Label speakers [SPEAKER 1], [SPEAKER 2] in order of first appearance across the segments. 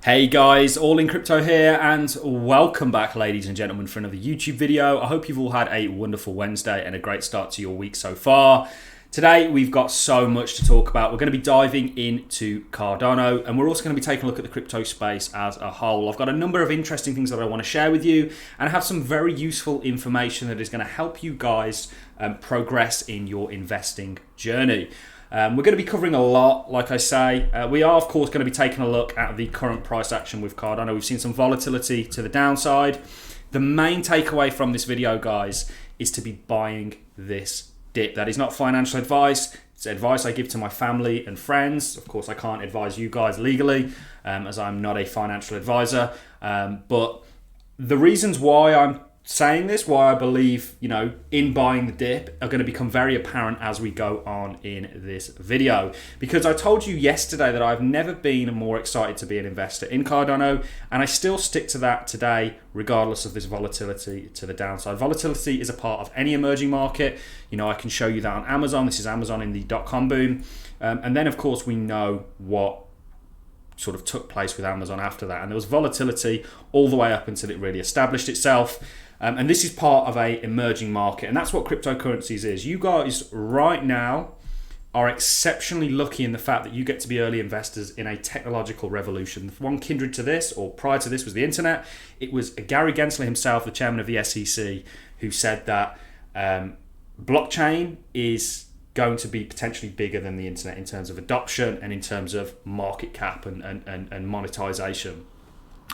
[SPEAKER 1] Hey guys, All in Crypto here, and welcome back, ladies and gentlemen, for another YouTube video. I hope you've all had a wonderful Wednesday and a great start to your week so far. Today we've got so much to talk about. We're going to be diving into Cardano, and we're also going to be taking a look at the crypto space as a whole. I've got a number of interesting things that I want to share with you, and I have some very useful information that is going to help you guys progress in your investing journey. We're going to be covering a lot, like I say. We are, of course, going to be taking a look at the current price action with Cardano. We've seen some volatility to the downside. The main takeaway from this video, guys, is to be buying this dip. That is not financial advice. It's advice I give to my family and friends. Of course, I can't advise you guys legally, as I'm not a financial advisor. But the reasons why I'm saying this, why I believe, in buying the dip, are going to become very apparent as we go on in this video. Because I told you yesterday that I've never been more excited to be an investor in Cardano, and I still stick to that today, regardless of this volatility to the downside. Volatility is a part of any emerging market. I can show you that on Amazon. This is Amazon in the .com boom. And then, of course, we know what sort of took place with Amazon after that. And there was volatility all the way up until it really established itself. And this is part of a emerging market, and that's what cryptocurrencies is. You guys right now are exceptionally lucky in the fact that you get to be early investors in a technological revolution. The one kindred to this, or prior to this, was the internet. It was Gary Gensler himself, the chairman of the SEC, who said that blockchain is going to be potentially bigger than the internet in terms of adoption and in terms of market cap and monetization.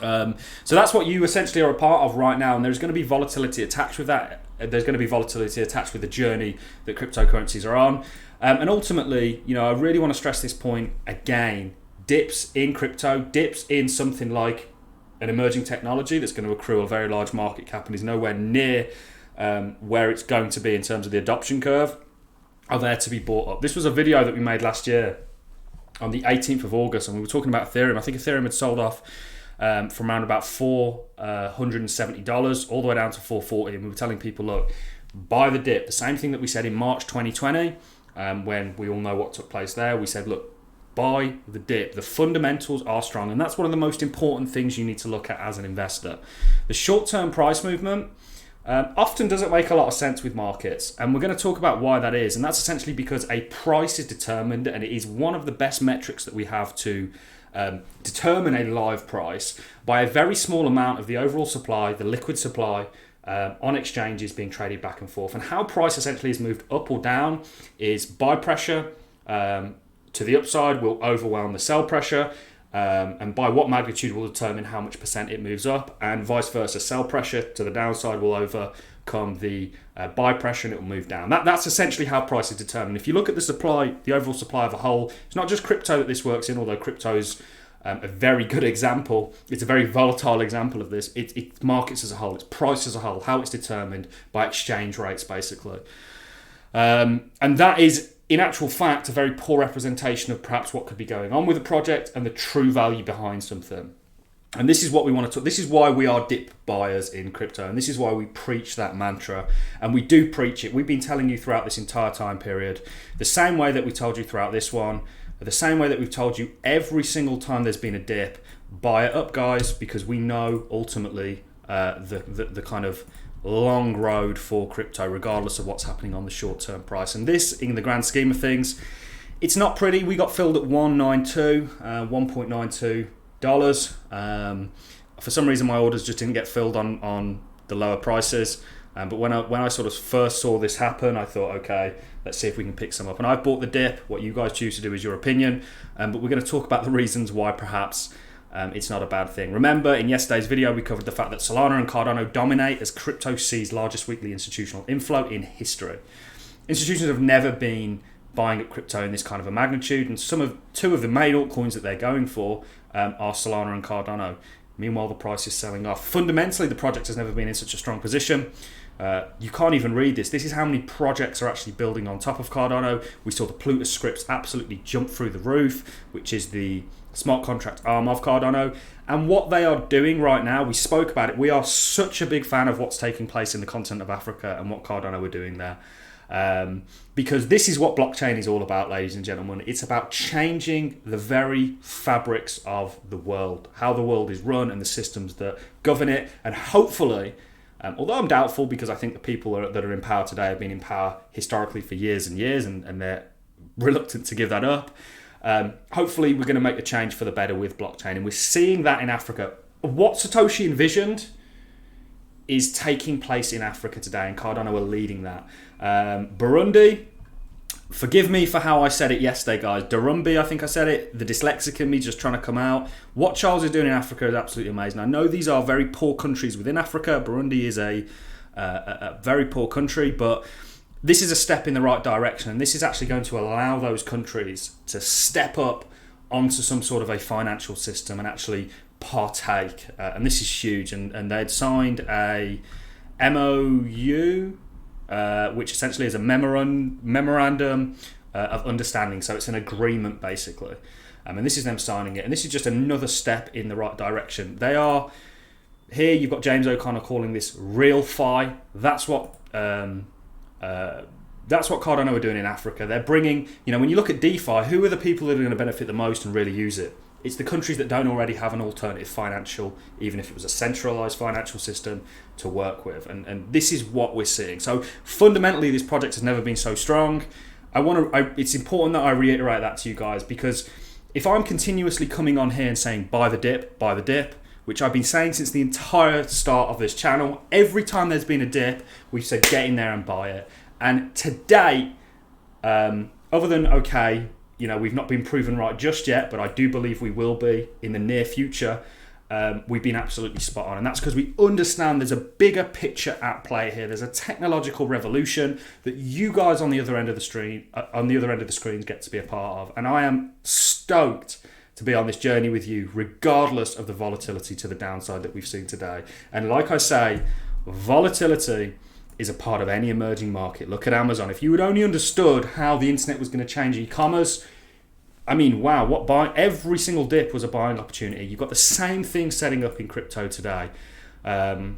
[SPEAKER 1] So that's what you essentially are a part of right now, and there's going to be volatility attached with that. There's going to be volatility attached with the journey that cryptocurrencies are on, and ultimately, I really want to stress this point again. Dips in crypto, dips in something like an emerging technology that's going to accrue a very large market cap and is nowhere near where it's going to be in terms of the adoption curve, are there to be bought up. This was a video that we made last year on the 18th of August, and we were talking about Ethereum. I think Ethereum had sold off from around about $470 all the way down to $440, and we were telling people, look, buy the dip. The same thing that we said in March 2020, when we all know what took place there. We said, look, buy the dip. The fundamentals are strong, and that's one of the most important things you need to look at as an investor. The short-term price movement often doesn't make a lot of sense with markets, and we're going to talk about why that is. And that's essentially because a price is determined, and it is one of the best metrics that we have to determine a live price by a very small amount of the overall supply, the liquid supply on exchanges being traded back and forth. And how price essentially is moved up or down is buy pressure to the upside will overwhelm the sell pressure, and by what magnitude will determine how much percent it moves up, and vice versa. Sell pressure to the downside will overcome the buy pressure, and it will move down. That's essentially how price is determined. If you look at the supply, the overall supply of a whole, it's not just crypto that this works in, although crypto's a very good example. It's a very volatile example of this. It's markets as a whole, it's price as a whole, how it's determined by exchange rates, basically. And that is, in actual fact, a very poor representation of perhaps what could be going on with a project and the true value behind something. And this is what we want to talk. This is why we are dip buyers in crypto, and this is why we preach that mantra. And we do preach it. We've been telling you throughout this entire time period, the same way that we told you throughout this one, the same way that we've told you every single time there's been a dip. Buy it up, guys, because we know ultimately the kind of long road for crypto, regardless of what's happening on the short-term price. And this, in the grand scheme of things, it's not pretty. We got filled at 1.92 dollars. For some reason, my orders just didn't get filled on the lower prices. But when I sort of first saw this happen, I thought, okay, let's see if we can pick some up. And I bought the dip. What you guys choose to do is your opinion. But we're going to talk about the reasons why perhaps it's not a bad thing. Remember, in yesterday's video, we covered the fact that Solana and Cardano dominate as crypto sees largest weekly institutional inflow in history. Institutions have never been buying up crypto in this kind of a magnitude, and two of the main altcoins that they're going for are Solana and Cardano. Meanwhile, the price is selling off. Fundamentally, the project has never been in such a strong position. You can't even read this. This is how many projects are actually building on top of Cardano. We saw the Plutus scripts absolutely jump through the roof, which is the smart contract arm of Cardano. And what they are doing right now, we spoke about it. We are such a big fan of what's taking place in the continent of Africa and what Cardano are doing there. Because this is what blockchain is all about, ladies and gentlemen. It's about changing the very fabrics of the world, how the world is run and the systems that govern it. And hopefully, although I'm doubtful, because I think the people that are in power today have been in power historically for years and years, and they're reluctant to give that up. Hopefully we're going to make the change for the better with blockchain, and we're seeing that in Africa. What Satoshi envisioned is taking place in Africa today, and Cardano are leading that. Burundi, forgive me for how I said it yesterday, guys. Durumbi, I think I said it. The dyslexic in me just trying to come out. What Charles is doing in Africa is absolutely amazing. I know these are very poor countries within Africa. Burundi is a very poor country, but this is a step in the right direction, and this is actually going to allow those countries to step up onto some sort of a financial system and actually partake. And this is huge. And they'd signed a MOU, which essentially is a memorandum of understanding. So it's an agreement, basically. And this is them signing it. And this is just another step in the right direction. They are, here you've got James O'Connor calling this real fi. That's what Cardano are doing in Africa. They're bringing, when you look at DeFi, who are the people that are going to benefit the most and really use it? It's the countries that don't already have an alternative financial, even if it was a centralized financial system to work with. And this is what we're seeing. So fundamentally, this project has never been so strong. It's important that I reiterate that to you guys, because if I'm continuously coming on here and saying, buy the dip, which I've been saying since the entire start of this channel, every time there's been a dip, we've said, get in there and buy it. And today, other than, we've not been proven right just yet, but I do believe we will be in the near future. We've been absolutely spot on, and that's because we understand there's a bigger picture at play here. There's a technological revolution that you guys on the other end of the screens get to be a part of, and I am stoked to be on this journey with you, regardless of the volatility to the downside that we've seen today. And like I say, volatility is a part of any emerging market. Look at Amazon. If you had only understood how the internet was going to change e-commerce, wow, every single dip was a buying opportunity. You've got the same thing setting up in crypto today. And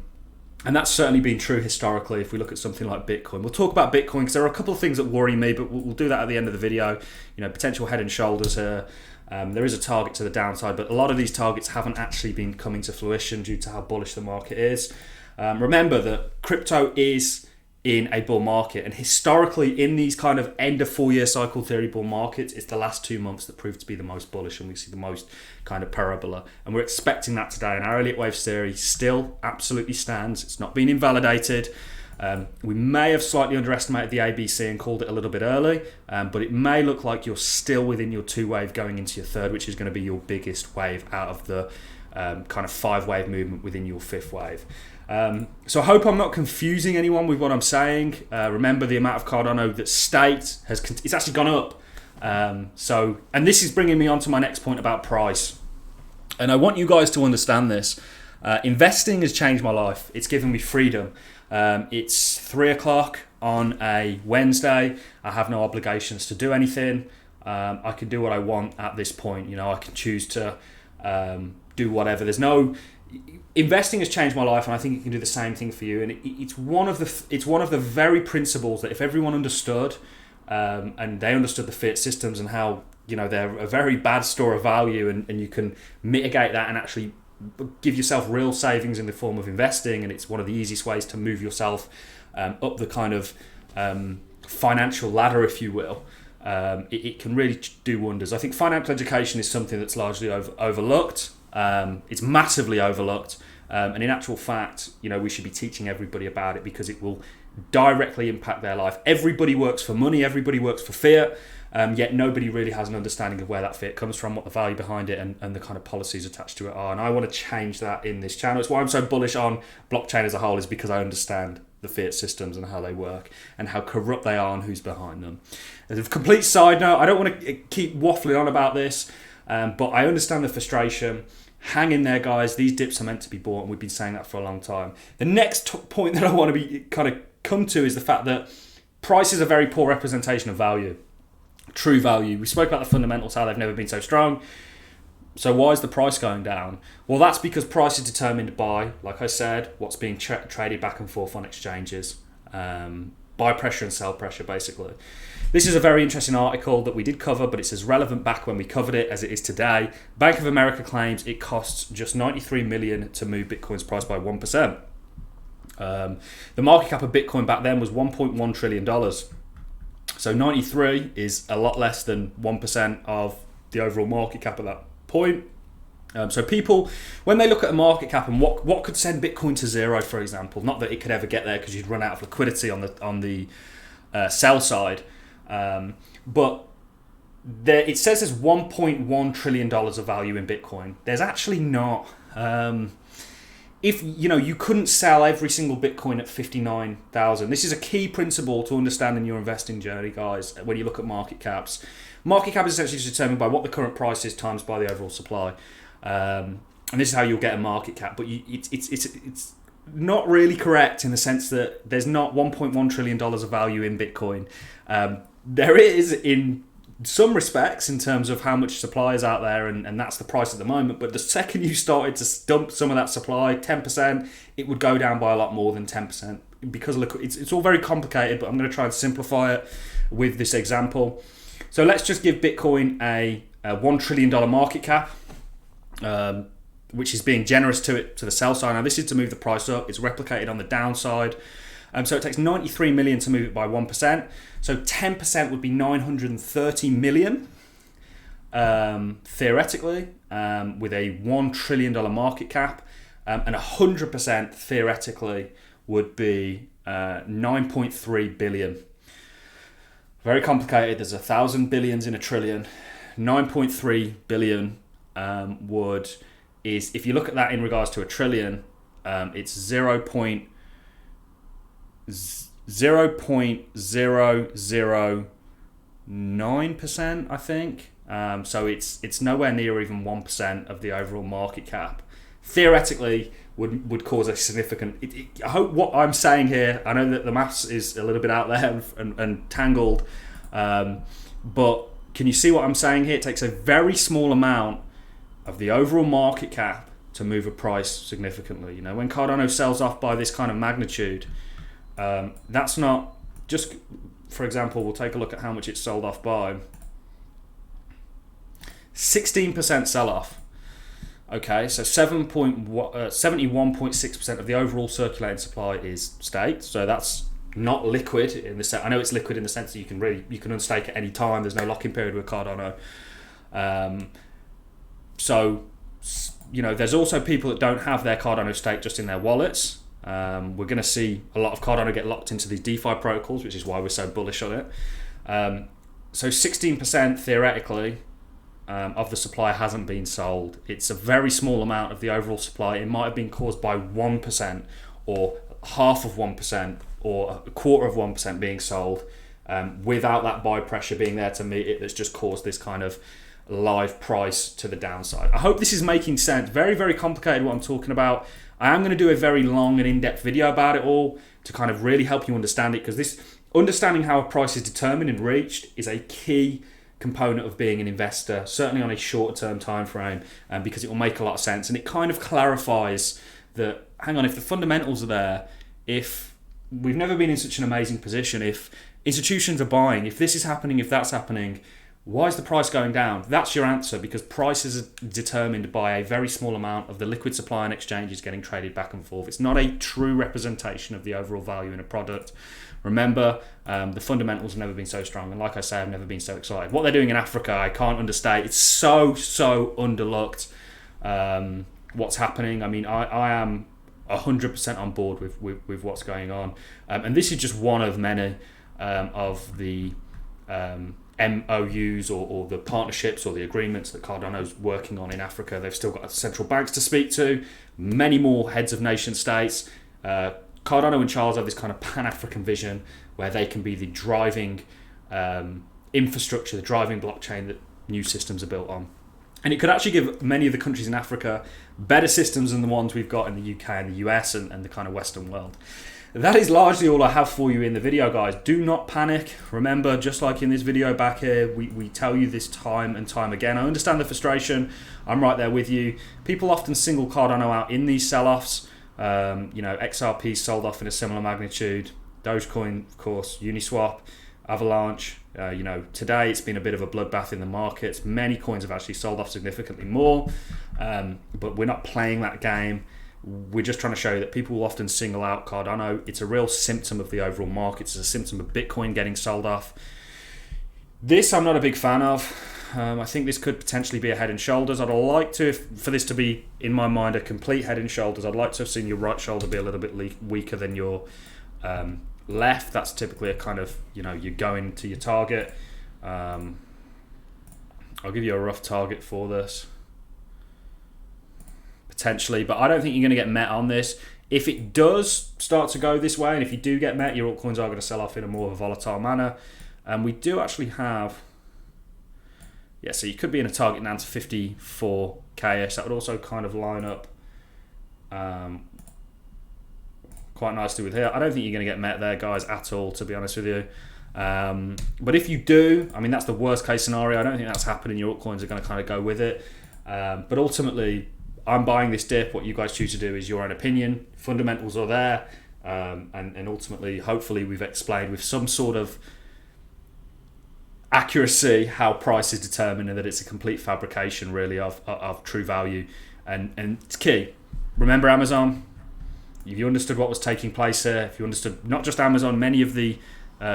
[SPEAKER 1] that's certainly been true historically. If we look at something like Bitcoin, we'll talk about Bitcoin because there are a couple of things that worry me, but we'll do that at the end of the video. Potential head and shoulders here. There is a target to the downside, but a lot of these targets haven't actually been coming to fruition due to how bullish the market is. Remember that crypto is in a bull market, and historically in these kind of end of 4-year cycle theory bull markets, it's the last 2 months that prove to be the most bullish, and we see the most kind of parabola, and we're expecting that today. And our Elliott waves theory still absolutely stands. It's not been invalidated. We may have slightly underestimated the ABC and called it a little bit early, but it may look like you're still within your 2 wave going into your 3rd, which is going to be your biggest wave out of the kind of 5 wave movement within your 5th wave. So I hope I'm not confusing anyone with what I'm saying. Remember, the amount of Cardano that's staked it's actually gone up. And this is bringing me on to my next point about price. And I want you guys to understand this. Investing has changed my life. It's given me freedom. It's 3 o'clock on a Wednesday. I have no obligations to do anything. I can do what I want at this point. I can choose to do whatever. Investing has changed my life, and I think it can do the same thing for you. And it's one of the very principles that if everyone understood, and they understood the fiat systems and how they're a very bad store of value, and you can mitigate that and actually give yourself real savings in the form of investing, and it's one of the easiest ways to move yourself up the kind of financial ladder, if you will. It can really do wonders. I think financial education is something that's largely overlooked. It's massively overlooked, and in actual fact, we should be teaching everybody about it because it will directly impact their life. Everybody works for money, everybody works for fiat, yet nobody really has an understanding of where that fiat comes from, what the value behind it, and the kind of policies attached to it are. And I want to change that in this channel. It's why I'm so bullish on blockchain as a whole, is because I understand the fiat systems and how they work and how corrupt they are and who's behind them. As a complete side note, I don't want to keep waffling on about this, but I understand the frustration. Hang in there, guys. These dips are meant to be bought, and we've been saying that for a long time. The next point that I want to be kind of come to is the fact that price is a very poor representation of value, true value. We spoke about the fundamentals, how they've never been so strong. So why is the price going down? Well, that's because price is determined by, like I said, what's being traded back and forth on exchanges, by buy pressure and sell pressure, basically. This is a very interesting article that we did cover, but it's as relevant back when we covered it as it is today. Bank of America claims it costs just $93 million to move Bitcoin's price by 1%. The market cap of Bitcoin back then was $1.1 trillion. So 93 is a lot less than 1% of the overall market cap at that point. So people, when they look at a market cap and what could send Bitcoin to zero, for example, not that it could ever get there because you'd run out of liquidity on the sell side, but it says there's $1.1 trillion of value in Bitcoin. There's actually not. If you couldn't sell every single Bitcoin at 59,000. This is a key principle to understanding your investing journey, guys. When you look at market caps, market cap is essentially determined by what the current price is times by the overall supply, and this is how you'll get a market cap. But it's not really correct in the sense that there's not $1.1 trillion of value in Bitcoin. There is in some respects in terms of how much supply is out there, and that's the price at the moment. But the second you started to dump some of that supply, 10%, it would go down by a lot more than 10%. Because it's all very complicated, but I'm going to try and simplify it with this example. So let's just give Bitcoin a $1 trillion market cap, which is being generous to the sell side. Now this is to move the price up. It's replicated on the downside. So it takes 93 million to move it by 1%. So 10% would be 930 million, theoretically, with a $1 trillion market cap. And 100% theoretically would be 9.3 billion. Very complicated. There's 1,000 billions in a trillion. 9.3 billion is, if you look at that in regards to a trillion, it's 0.0009%, I think. So it's nowhere near even 1% of the overall market cap. Theoretically, would cause a significant. I hope what I'm saying here. I know that the maths is a little bit out there and tangled, but can you see what I'm saying here? It takes a very small amount of the overall market cap to move a price significantly. When Cardano sells off by this kind of magnitude. That's not just, for example, we'll take a look at how much it's sold off by. 16% sell off. Okay, so 71.6% of the overall circulating supply is staked. So that's not liquid in the sense. I know it's liquid in the sense that you can unstake at any time. There's no lock-in period with Cardano. So there's also people that don't have their Cardano staked just in their wallets. We're going to see a lot of Cardano get locked into these DeFi protocols, which is why we're so bullish on it. So 16% theoretically of the supply hasn't been sold. It's a very small amount of the overall supply. It might have been caused by 1% or half of 1% or a quarter of 1% being sold without that buy pressure being there to meet it. That's just caused this kind of live price to the downside. I hope this is making sense. Very, very complicated what I'm talking about. I am going to do a very long and in-depth video about it all to kind of really help you understand it, because this understanding how a price is determined and reached is a key component of being an investor, certainly on a short-term time frame, because it will make a lot of sense, and it kind of clarifies that, hang on, if the fundamentals are there, if we've never been in such an amazing position, if institutions are buying, if this is happening, if that's happening, why is the price going down? That's your answer, because prices are determined by a very small amount of the liquid supply and exchanges getting traded back and forth. It's not a true representation of the overall value in a product. Remember, the fundamentals have never been so strong, and like I say, I've never been so excited. What they're doing in Africa, I can't understate. It's so underlooked what's happening. I mean, I am 100% on board with what's going on, and this is just one of many of the MOUs or the partnerships or the agreements that Cardano's working on in Africa. They've still got central banks to speak to, many more heads of nation states. Cardano and Charles have this kind of pan-African vision where they can be the driving infrastructure, the driving blockchain that new systems are built on. And it could actually give many of the countries in Africa better systems than the ones we've got in the UK and the US and the kind of Western world. That is largely all I have for you in the video, guys. Do not panic. Remember, just like in this video back here, we tell you this time and time again. I understand the frustration. I'm right there with you. People often single Cardano out in these sell-offs. XRP sold off in a similar magnitude. Dogecoin, of course, Uniswap, Avalanche. You know, today it's been a bit of a bloodbath in the markets. Many coins have actually sold off significantly more, but we're not playing that game. We're just trying to show you that people will often single out Cardano. It's a real symptom of the overall market. It's a symptom of Bitcoin getting sold off. This I'm not a big fan of. I think this could potentially be a head and shoulders. I'd like to, for this to be, in my mind, a complete head and shoulders, I'd like to have seen your right shoulder be a little bit weaker than your left. That's typically a kind of, you know, you're going to your target. I'll give you a rough target for this, potentially, but I don't think you're going to get met on this. If it does start to go this way, and if you do get met, your altcoins are going to sell off in a more of a volatile manner. And we do actually have, yeah, so you could be in a target down to 54k-ish. That would also kind of line up quite nicely with here. I don't think you're going to get met there, guys, at all, to be honest with you. But if you do, I mean, that's the worst case scenario. I don't think that's happening. Your altcoins are going to kind of go with it. But ultimately, I'm buying this dip. What you guys choose to do is your own opinion. Fundamentals are there. And ultimately, hopefully, we've explained with some sort of accuracy how price is determined, and that it's a complete fabrication really of true value, and it's key. Remember Amazon. If you understood what was taking place here, if you understood not just Amazon, many of the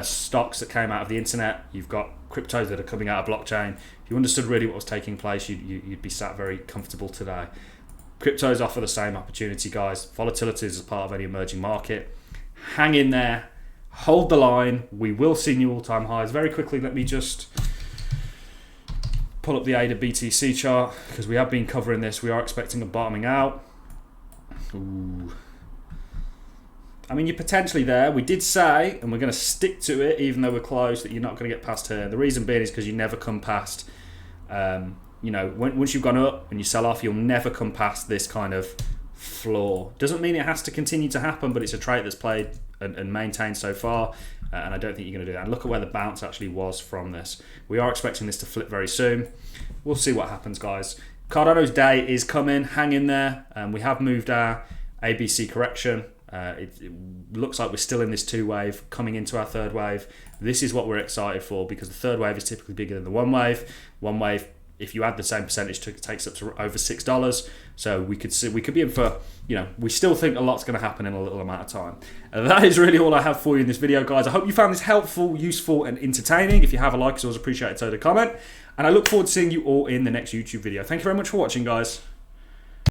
[SPEAKER 1] stocks that came out of the internet, you've got cryptos that are coming out of blockchain. If you understood really what was taking place, you'd be sat very comfortable today. Cryptos offer the same opportunity, guys. Volatility is a part of any emerging market. Hang in there. Hold the line. We will see new all-time highs. Very quickly, let me just pull up the ADA BTC chart, because we have been covering this. We are expecting a bottoming out. Ooh. I mean, you're potentially there. We did say, and we're going to stick to it, even though we're close, that you're not going to get past here. The reason being is because you never come past, you know, once you've gone up and you sell off, you'll never come past this kind of floor. Doesn't mean it has to continue to happen, but it's a trait that's played and maintained so far, and I don't think you're going to do that. And look at where the bounce actually was from this. We are expecting this to flip very soon. We'll see what happens, guys. Cardano's day is coming. Hang in there. We have moved our ABC correction. It looks like we're still in this two wave, coming into our third wave. This is what we're excited for, because the third wave is typically bigger than the one wave. One wave, if you add the same percentage, takes up to over $6. So we could be in for, you know, we still think a lot's going to happen in a little amount of time. And that is really all I have for you in this video, guys. I hope you found this helpful, useful, and entertaining. If you have a like, it's always appreciated, so to comment. And I look forward to seeing you all in the next YouTube video. Thank you very much for watching, guys.